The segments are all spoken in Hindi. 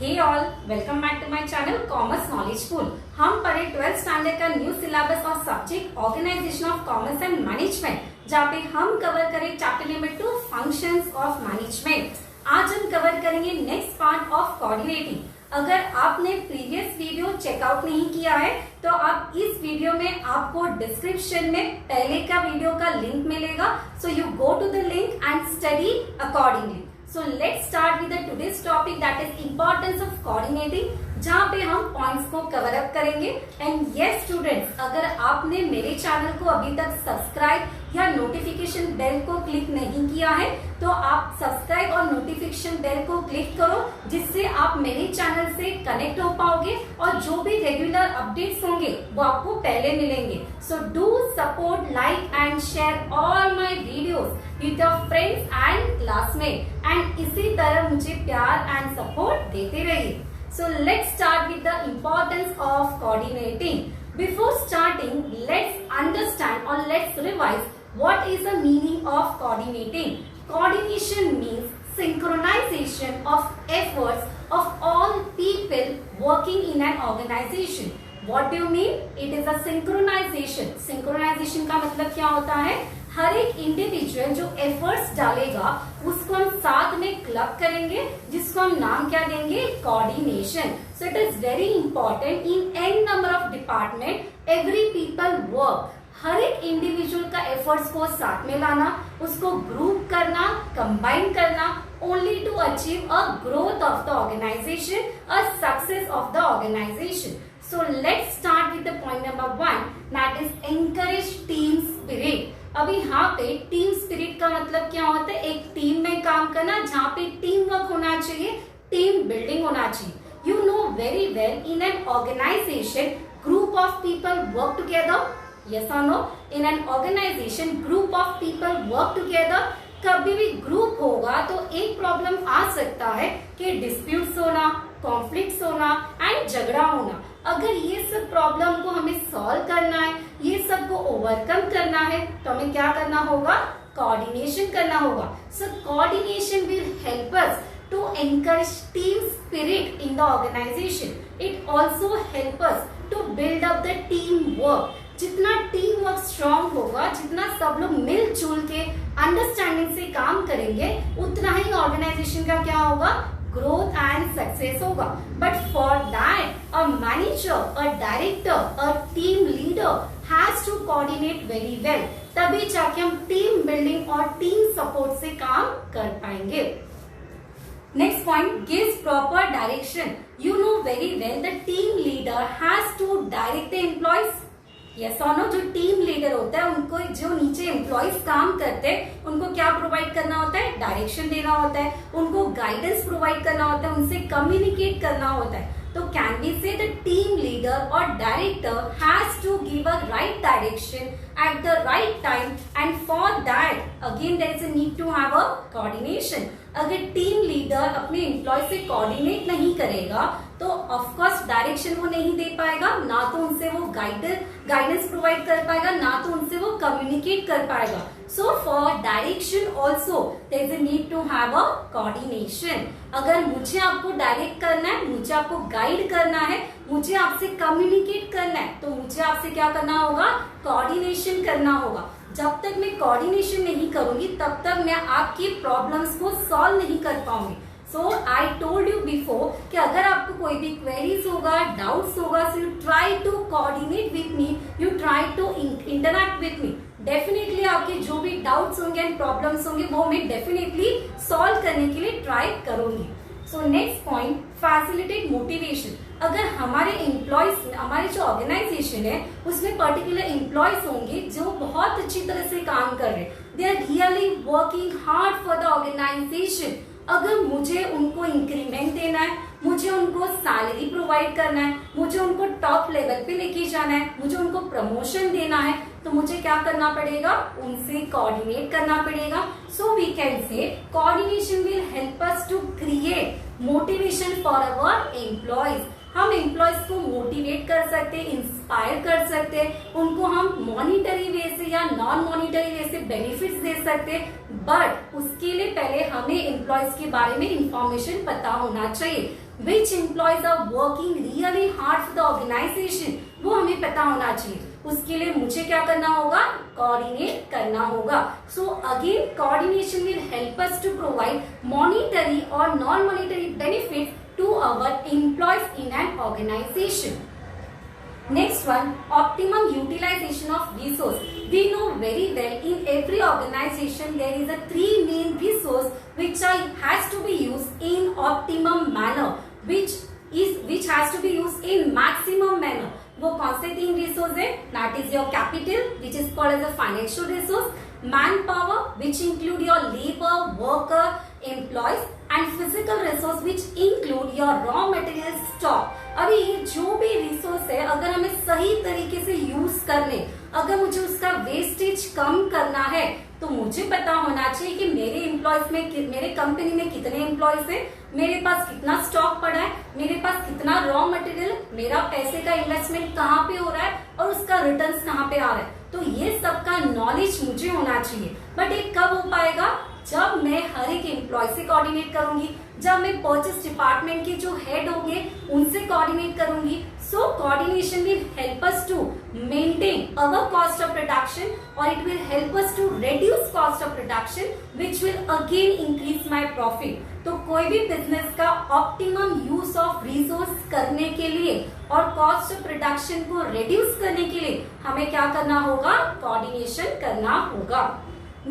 Hey all, welcome back to my channel commerce knowledgeful. हम पढ़े 12th स्टैंडर्ड का न्यू सिलेबस और subject organisation of commerce and management, जहाँ पे हम कवर करें chapter number 2 functions of management. आज हम कवर करेंगे नेक्स्ट पार्ट ऑफ कोऑर्डिनेटिंग। अगर आपने प्रीवियस वीडियो चेकआउट नहीं किया है तो आप इस वीडियो में आपको डिस्क्रिप्शन में पहले का वीडियो का लिंक मिलेगा, so you go to the link and study accordingly. So let's start with the today's topic, that is importance of coordinating, जहाँ पे हम पॉइंट्स को कवर अप करेंगे। एंड यस स्टूडेंट्स, अगर आपने मेरे चैनल को अभी तक सब्सक्राइब या नोटिफिकेशन बेल को क्लिक नहीं किया है तो आप सब्सक्राइब और नोटिफिकेशन बेल को क्लिक करो, जिससे आप मेरे चैनल से कनेक्ट हो पाओगे और जो भी रेगुलर अपडेट्स होंगे वो आपको पहले मिलेंगे। So do support, like and share all my videos with your friends and classmate, and इसी तरह मुझे प्यार एंड सपोर्ट देते रहिए। So let's start with the importance of coordinating. Before starting, let's understand or let's revise what is the meaning of coordinating. Coordination means synchronization of efforts of all people working in an organization. What do you mean? It is a synchronization. Synchronization का मतलब क्या होता है? हर एक इंडिविजुअल जो एफर्ट्स डालेगा उसको हम साथ में क्लब करेंगे, जिसको हम नाम क्या देंगे? Coordination. So it is very important in an number of department every people work. हर एक इंडिविजुअल का एफर्ट्स को साथ में लाना, उसको ग्रुप करना, कंबाइन करना, only to achieve a growth of the organisation, a success of the organisation. So let's start with the point number 1, that is encourage team spirit. अभी यहाँ पे टीम स्पिरिट का मतलब क्या होता है? एक टीम में काम करना, जहाँ पे टीम वर्क होना चाहिए, टीम बिल्डिंग होना चाहिए। You know very well, in an organization group of people work together. Yes और no? In an organization group of people work together. कभी भी ग्रुप होगा तो एक प्रॉब्लम आ सकता है कि डिस्प्यूट्स होना, कॉन्फ्लिक्ट्स होना एंड झगड़ा होना। अगर ये सब प्रॉब्लम को हमें सॉल्व करना है, ये सब को ओवरकम करना है, तो हमें क्या करना होगा? कोऑर्डिनेशन करना होगा। So coordination will help us to encourage team spirit in the organisation. It also help us to build up the team work. जितना टीम वर्क स्ट्रॉन्ग होगा, जितना सब लोग मिलजुल के अंडरस्टैंडिंग से काम करेंगे, उतना ही ऑर्गेनाइजेशन का क्या होगा? ग्रोथ एंड सक्सेस होगा। But for that a manager, a director, a team leader has to coordinate very well. तभी जाके हम टीम बिल्डिंग और टीम सपोर्ट से काम कर पाएंगे। Next point, gives proper direction. You know very well the team leader has to direct the employees. Yes or no? जो टीम लीडर होता है उनको, जो नीचे एम्प्लॉइज काम करते हैं उनको क्या प्रोवाइड करना होता है? डायरेक्शन देना होता है, उनको गाइडेंस प्रोवाइड करना होता है, उनसे कम्युनिकेट करना होता है। तो can be say the team leader और director has to give a right direction at the right time, and for that again there is a need to have a coordination. अगर टीम लीडर अपने एम्प्लॉय से कोऑर्डिनेट नहीं करेगा तो ऑफ कोर्स डायरेक्शन वो नहीं दे पाएगा, ना तो उनसे वो गाइडेंस प्रोवाइड कर पाएगा, ना तो उनसे वो कम्युनिकेट कर पाएगा। So for direction also there is a need to have a coordination. अगर मुझे आपको डायरेक्ट करना है, मुझे आपको गाइड करना है, मुझे आपसे कम्युनिकेट करना है, तो मुझे आपसे क्या करना होगा? कोऑर्डिनेशन करना होगा। जब तक मैं कोऑर्डिनेशन नहीं करूंगी तब तक मैं आपकी प्रॉब्लम्स को सॉल्व नहीं कर पाऊंगी। So I told you before कि अगर आपको कोई भी क्वेरीज होगा, डाउट्स होगा, so you try to coordinate with me, you try to interact with me. Definitely आपके जो भी डाउट्स होंगे एंड प्रॉब्लम्स होंगे वो मैं डेफिनेटली सॉल्व करने के लिए ट्राई करूंगी। So next point, facilitate motivation. अगर हमारे एम्प्लॉयज, हमारे जो ऑर्गेनाइजेशन है उसमें पर्टिकुलर एम्प्लॉयज होंगे जो बहुत अच्छी तरह से काम कर रहे हैं, they are really working hard for the organisation. अगर मुझे उनको इंक्रीमेंट देना है, मुझे उनको सैलरी प्रोवाइड करना है, मुझे उनको टॉप लेवल पे लेके जाना है, मुझे उनको प्रमोशन देना है, तो मुझे क्या करना पड़ेगा? उनसे कोऑर्डिनेट करना पड़ेगा। So we can say coordination will help us to create motivation for our employees. हम एम्प्लॉयज को मोटिवेट कर सकते हैं, इंस्पायर कर सकते हैं, उनको हम मॉनिटरी वे से या नॉन मॉनिटरी वे से बेनिफिट्स दे सकते हैं, बट उसके लिए पहले हमें एम्प्लॉयज के बारे में इंफॉर्मेशन पता होना चाहिए। Which employees are working really hard for the organization, वो हमें पता होना चाहिए। उसके लिए मुझे क्या करना होगा, कोऑर्डिनेट करना होगा। So again coordination will help us to provide monetary और non monetary benefit to our employees in an organization. Next one, optimum utilization of resource. We know very well in every organization there is a three main resource which has to be used in optimum manner, which has to be used in maximum manner. वो कौन से तीन रिसोर्स है? That is your capital, which is called as a financial resource, manpower, which include your labor, worker, employees, and physical resource, which include your raw material stock. अभी ये जो भी रिसोर्स है अगर हमें सही तरीके से यूज कर ले, अगर मुझे उसका वेस्टेज कम करना है तो मुझे पता होना चाहिए कि मेरे एम्प्लॉयज में, मेरे कंपनी में कितने एम्प्लॉयज हैं, मेरे पास कितना स्टॉक पड़ा है, मेरे पास कितना रॉ मटेरियल, मेरा पैसे का इन्वेस्टमेंट कहाँ पे हो रहा है और उसका रिटर्न्स कहाँ पे आ रहा है। तो ये सब का नॉलेज मुझे होना चाहिए। बट ये कब हो पाएगा? जब मैं हर एक एम्प्लॉय से कोऑर्डिनेट करूंगी, जब मैं परचेस डिपार्टमेंट के जो हेड होंगे उनसे कोऑर्डिनेट करूंगी। So coordination will help us to maintain our cost of production और it will help us to reduce cost of production which will again increase my profit. तो कोई भी बिजनेस का ऑप्टिमम यूज ऑफ रिसोर्स करने के लिए और कॉस्ट ऑफ प्रोडक्शन को रिड्यूस करने के लिए हमें क्या करना होगा? कोऑर्डिनेशन करना होगा।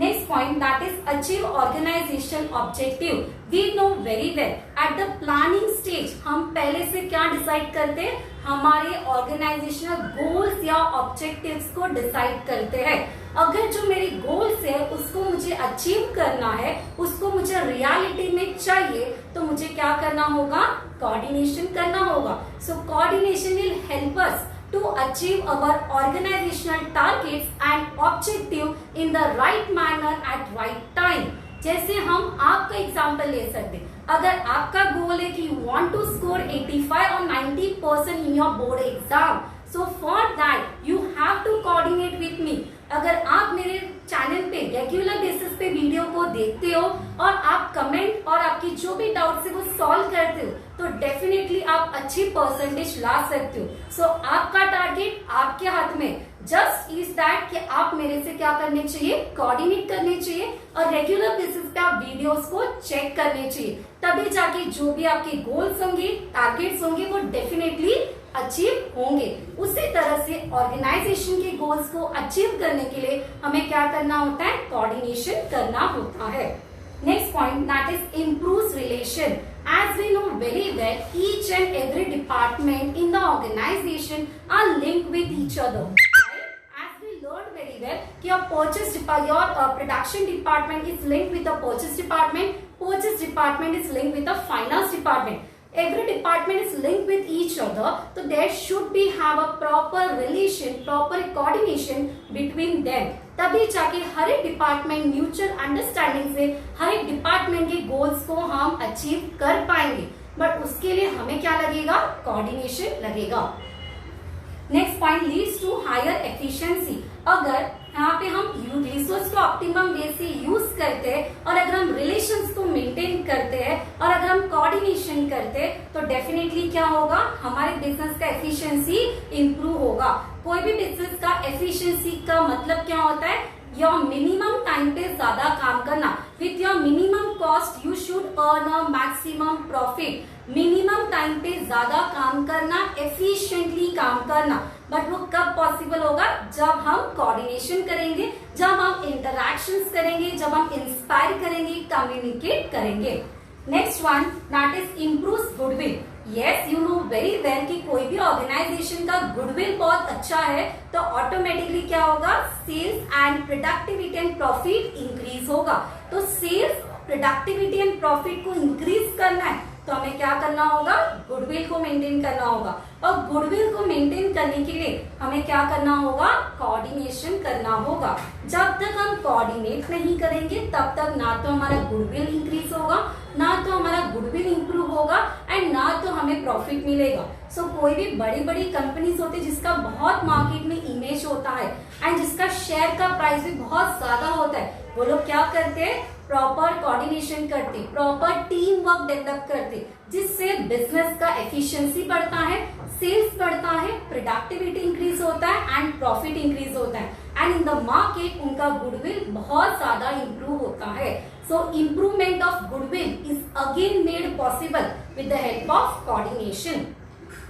Next point, that is achieve organization objective. We know very well at the planning stage हम पहले से क्या डिसाइड करते हैं? हमारे ऑर्गेनाइजेशनल गोल्स या ऑब्जेक्टिव्स को डिसाइड करते हैं। अगर जो मेरे गोल्स है उसको मुझे अचीव करना है, उसको मुझे रियलिटी में चाहिए, तो मुझे क्या करना होगा? कोऑर्डिनेशन करना होगा। So coordination will help us to achieve our organizational targets and objective in the right manner at right time. जैसे हम आपका एग्जाम्पल ले सकते हैं, अगर आपका गोल है कि you want to score 85 or 90% in your board exam, so for that you have to coordinate with me. अगर आप मेरे चैनल पे रेगुलर बेसिस पे वीडियो को देखते हो और आप कमेंट और आपकी जो भी डाउट्स है वो सॉल्व करते हो, तो डेफिनेटली आप अच्छी परसेंटेज ला सकते हो। सो आपका टारगेट आपके हाथ में, जस्ट इज दैट कि आप मेरे से क्या करने चाहिए? कोऑर्डिनेट करने चाहिए और रेगुलर बेसिस पे आप वीडियोस को चेक करने चाहिए। तभी जाके जो भी आपके गोल्स होंगे, टारगेट्स होंगे, वो डेफिनेटली अचीव होंगे। उसी तरह से ऑर्गेनाइजेशन के गोल्स को अचीव करने के लिए हमें क्या करना होता है? कोऑर्डिनेशन करना होता है। Next point, that is improves relation. As we know very well, each and every department in the organization are linked with each other. As we learned very well, your production department is linked with the purchase department is linked with the finance department. Every department is linked with each other, so there should be have a proper relation, proper coordination between them. तभी जाके हर एक डिपार्टमेंट म्यूचुअल अंडरस्टैंडिंग से हर एक डिपार्टमेंट के गोल्स को हम अचीव कर पाएंगे। बट उसके लिए हमें क्या लगेगा? कोऑर्डिनेशन लगेगा। Next point, leads to higher efficiency. अगर यहाँ पे हम रिसोर्स को ऑप्टिमम वे से यूज करते हैं और अगर हम रिलेशंस को मेंटेन करते हैं और अगर हम कोऑर्डिनेशन करते हैं तो डेफिनेटली क्या होगा? हमारे बिजनेस का एफिशिएंसी इंप्रूव होगा। कोई भी बिजनेस का एफिशिएंसी का मतलब क्या होता है? योर मिनिमम टाइम पे ज्यादा काम करना। With your minimum cost you should earn a maximum profit. Minimum time पे ज्यादा काम करना, एफिशिएंटली काम करना। बट वो कब पॉसिबल होगा? जब हम कोऑर्डिनेशन करेंगे, जब हम इंटरैक्शंस करेंगे, जब हम इंस्पायर करेंगे, कम्युनिकेट करेंगे। Next one, that is improves goodwill. Yes, you know very well कि कोई भी ऑर्गेनाइजेशन का गुडविल बहुत अच्छा है तो ऑटोमेटिकली क्या होगा? Sales and productivity and profit increase होगा। तो सेल्स, प्रोडक्टिविटी एंड प्रॉफिट को इंक्रीज करना है तो हमें क्या करना होगा? गुडविल को मेंटेन करना होगा। और गुडविल को मेंटेन करने के लिए हमें क्या करना होगा? कोऑर्डिनेशन करना होगा। जब तक हम कोऑर्डिनेट नहीं करेंगे तब तक ना तो हमारा गुडविल इंक्रीज होगा, ना तो हमारा गुडविल इंप्रूव होगा एंड ना तो हमें प्रॉफिट मिलेगा। सो कोई भी बड़ी बड़ी कंपनीज होती है जिसका बहुत मार्केट में इमेज होता है एंड जिसका शेयर का प्राइस भी बहुत ज्यादा होता है, वो लोग क्या करते हैं, प्रॉपर कोऑर्डिनेशन करते, प्रॉपर टीम वर्क डेवलप करते, जिससे बिजनेस का एफिशिएंसी बढ़ता है, सेल्स बढ़ता है, प्रोडक्टिविटी इंक्रीज होता है एंड प्रॉफिट इंक्रीज होता है एंड इन द मार्केट उनका गुडविल बहुत ज्यादा इंप्रूव होता है. So improvement of goodwill is again made possible with the help of coordination.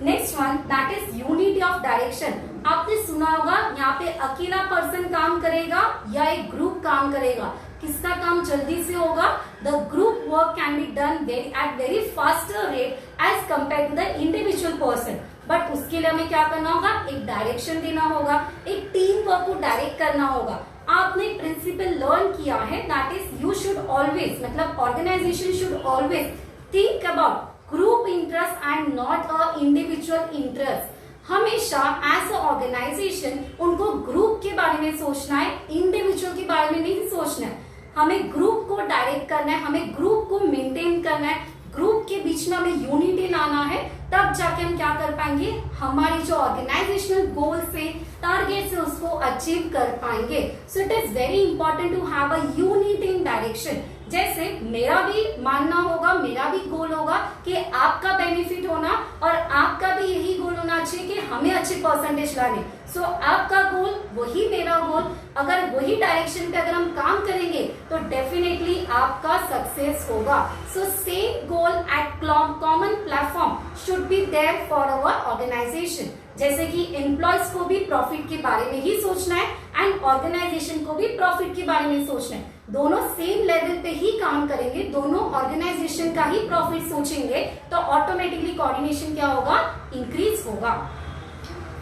Next one that is unity of direction. आपने सुना होगा यहाँ पे अकेला पर्सन काम करेगा या एक ग्रुप काम करेगा, किसका काम जल्दी से होगा. The group work can be done at very faster rate as compare to the individual person. But उसके लिए हमें क्या करना होगा, एक डायरेक्शन देना होगा, एक टीम वर्क को डायरेक्ट करना होगा. आपने प्रिंसिपल लर्न किया है that is you should always, मतलब organization should always think about group interest and not a individual interest. हमेशा एज अ ऑर्गेनाइजेशन उनको ग्रुप के बारे में सोचना है, इंडिविजुअल के बारे में नहीं सोचना है. हमें ग्रुप को डायरेक्ट करना है, हमें ग्रुप को मेंटेन करना है, ग्रुप के बीच में हमें यूनिटी लाना है, तब जाके हम क्या कर पाएंगे, हमारी जो ऑर्गेनाइजेशनल गोल्स है, टारगेट्स है, उसको अचीव कर पाएंगे. So it is very important to have a unity in direction. जैसे मेरा भी मानना होगा, मेरा भी गोल होगा कि आपका बेनिफिट होना और आपका भी यही गोल होना चाहिए कि हमें अच्छे परसेंटेज लाने. सो आपका गोल वही मेरा गोल, अगर वही डायरेक्शन पे अगर हम काम करेंगे तो डेफिनेटली आपका सक्सेस होगा. So same goal at common platform should be there for our organisation. जैसे कि एम्प्लॉयज को भी प्रॉफिट के बारे में ही सोचना है एंड ऑर्गेनाइजेशन को भी प्रॉफिट के बारे में सोचना है. दोनों सेम लेवल पे ही काम करेंगे, दोनों ऑर्गेनाइजेशन का ही प्रॉफिट सोचेंगे, तो ऑटोमेटिकली कोऑर्डिनेशन क्या होगा, इंक्रीज होगा.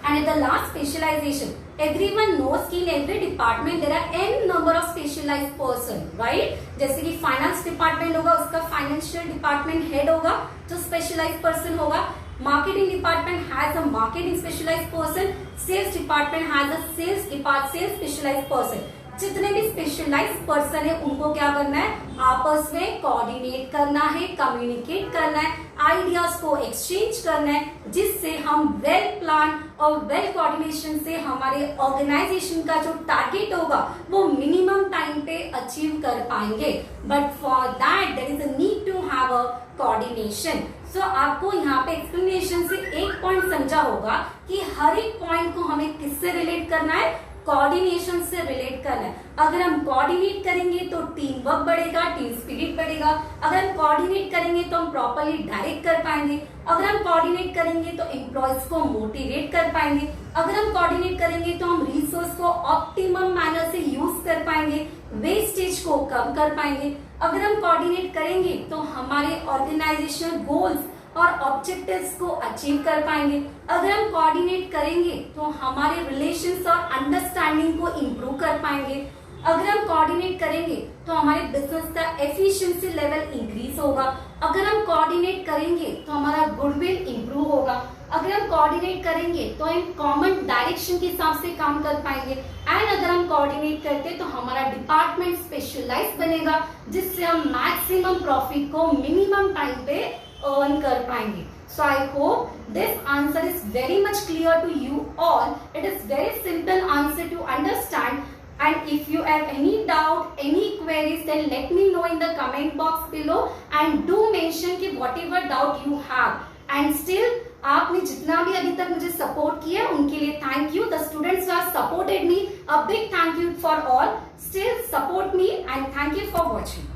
And at the last, specialization. Everyone knows कि in every department there are n number of specialized person, right? जैसे कि फाइनेंस डिपार्टमेंट होगा, उसका फाइनेंशियल डिपार्टमेंट हेड होगा जो स्पेशलाइज्ड पर्सन होगा. Marketing department has a marketing specialised person. Sales department has a sales specialised person. जितने भी स्पेशलाइज्ड पर्सन है उनको क्या करना है, आपस में कोऑर्डिनेट करना है, कम्युनिकेट करना है, आइडियाज को एक्सचेंज करना है, जिससे हम वेल प्लान और वेल कोऑर्डिनेशन से हमारे ऑर्गेनाइजेशन का जो टारगेट होगा वो मिनिमम टाइम पे अचीव कर पाएंगे. But for that there is a need to have a coordination. So आपको यहाँ पे एक्सप्लेनेशन से एक पॉइंट समझा होगा कि हर एक पॉइंट को हमें किससे रिलेट करना है, कोऑर्डिनेशन से रिलेट करना है. अगर हम कोऑर्डिनेट करेंगे तो टीम वर्क बढ़ेगा, टीम स्पिरिट बढ़ेगा. अगर हम कोऑर्डिनेट करेंगे तो हम प्रॉपर्ली डायरेक्ट कर पाएंगे. अगर हम कोऑर्डिनेट करेंगे तो एम्प्लॉयज को मोटिवेट कर पाएंगे. अगर हम कोऑर्डिनेट करेंगे तो हम रिसोर्स को ऑप्टिमम मैनर से यूज कर पाएंगे, वेस्टेज को कम कर पाएंगे. अगर हम कोऑर्डिनेट करेंगे तो हमारे ऑर्गेनाइजेशनल गोल्स और ऑब्जेक्टिव्स को अचीव कर पाएंगे. अगर हम कोऑर्डिनेट करेंगे तो हमारे रिलेशंस और अंडरस्टैंडिंग को इम्प्रूव कर पाएंगे. अगर हम कोऑर्डिनेट करेंगे तो हमारे बिजनेस का एफिशिएंसी लेवल इंक्रीज होगा. अगर हम कोऑर्डिनेट करेंगे तो हमारा गुडविल इंप्रूव होगा. अगर हम कोऑर्डिनेट करेंगे तो हम कॉमन डायरेक्शन के हिसाब से काम कर पाएंगे. एंड अगर हम कोऑर्डिनेट करते तो हमारा डिपार्टमेंट स्पेशलाइज बनेगा, जिससे हम मैक्सिमम प्रॉफिट को मिनिमम टाइम पे अर्न कर पाएंगे. So I hope this answer is very much clear to you all. It is very simple answer to understand. And if you have any doubt, any queries, then let me know in the comment box below and do mention कि whatever doubt you have. And still आपने जितना भी अभी तक मुझे सपोर्ट किया उनके लिए thank you. The students who have supported me, a big thank you for all. Still support me and thank you for watching.